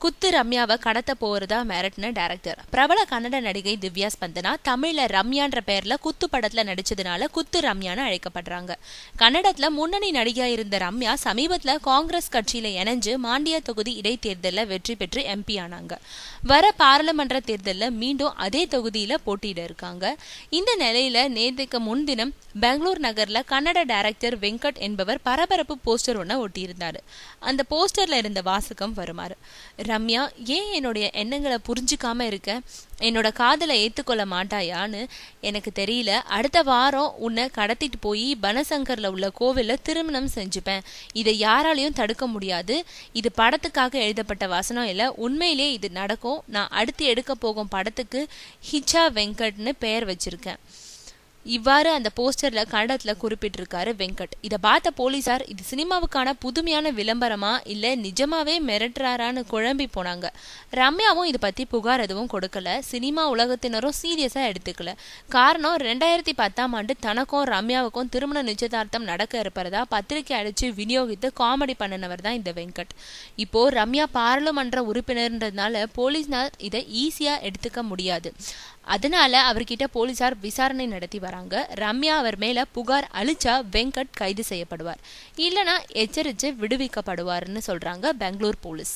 குத்து ரம்யாவை கடத்த போறதா மிரட்டின டைரக்டர். பிரபல கன்னட நடிகை திவ்யா ஸ்பந்தனா தமிழ்ல ரம்யான்ற பெயர்ல குத்து படத்துல நடிச்சதுனால குத்து ரம்யான்னு அழைக்கப்படுறாங்க. கன்னடத்துல முன்னணி நடிகையா இருந்த ரம்யா சமீபத்துல காங்கிரஸ் கட்சியில இணைஞ்சு மாண்டியா தொகுதி இடைத்தேர்தலில் வெற்றி பெற்று MP ஆனாங்க. வர பாராளுமன்ற தேர்தலில் மீண்டும் அதே தொகுதியில போட்டியிட இருக்காங்க. இந்த நிலையில நேற்றுக்கு முன்தினம் பெங்களூர் நகர்ல கன்னட டைரக்டர் வெங்கட் என்பவர் பரபரப்பு போஸ்டர் ஒன்ன ஒட்டியிருந்தாரு. அந்த போஸ்டர்ல இருந்த வாசகம் வருமாறு: ரம்யா, ஏன் என்னுடைய எண்ணங்களை புரிஞ்சுக்காம இருக்க? என்னோட காதலை ஏத்துக்கொள்ள மாட்டாயான்னு எனக்கு தெரியல. அடுத்த வாரம் உன்னை கடத்திட்டு போய் பனசங்கர்ல உள்ள கோவில்ல திருமணம் செஞ்சுப்பேன். இதை யாராலையும் தடுக்க முடியாது. இது படத்துக்காக எழுதப்பட்ட வசனம் இல்ல, உண்மையிலேயே இது நடக்கும். நான் அடுத்து எடுக்க போகும் படத்துக்கு ஹிச்சா வெங்கட்னு பெயர் வச்சிருக்கேன். இவ்வாறு அந்த போஸ்டர்ல கன்னடத்துல குறிப்பிட்டிருக்காரு வெங்கட். இதை பார்த்த போலீசார் இது சினிமாவுக்கான புதுமையான விளம்பரமா இல்ல நிஜமாவே மிரட்டுறாரான்னு குழம்பி போனாங்க. ரம்யாவும் இதை பத்தி புகார் எதுவும் கொடுக்கல. சினிமா உலகத்தினரும் சீரியஸா எடுத்துக்கல. காரணம், 2010 தனக்கும் ரம்யாவுக்கும் திருமண நிச்சயதார்த்தம் நடக்க இருப்பதா பத்திரிகை அடிச்சு விநியோகித்து காமெடி பண்ணினவர் தான் இந்த வெங்கட். இப்போ ரம்யா பாராளுமன்ற உறுப்பினர்ன்றதுனால போலீசார் இதை ஈஸியா எடுத்துக்க முடியாது. அதனால அவர்கிட்ட போலீசார் விசாரணை நடத்தி வராங்க. ரம்யா அவர் மேல புகார் அளிச்சா வெங்கட் கைது செய்யப்படுவார், இல்லனா எச்சரிச்சு விடுவிக்கப்படுவார்னு சொல்றாங்க பெங்களூர் போலீஸ்.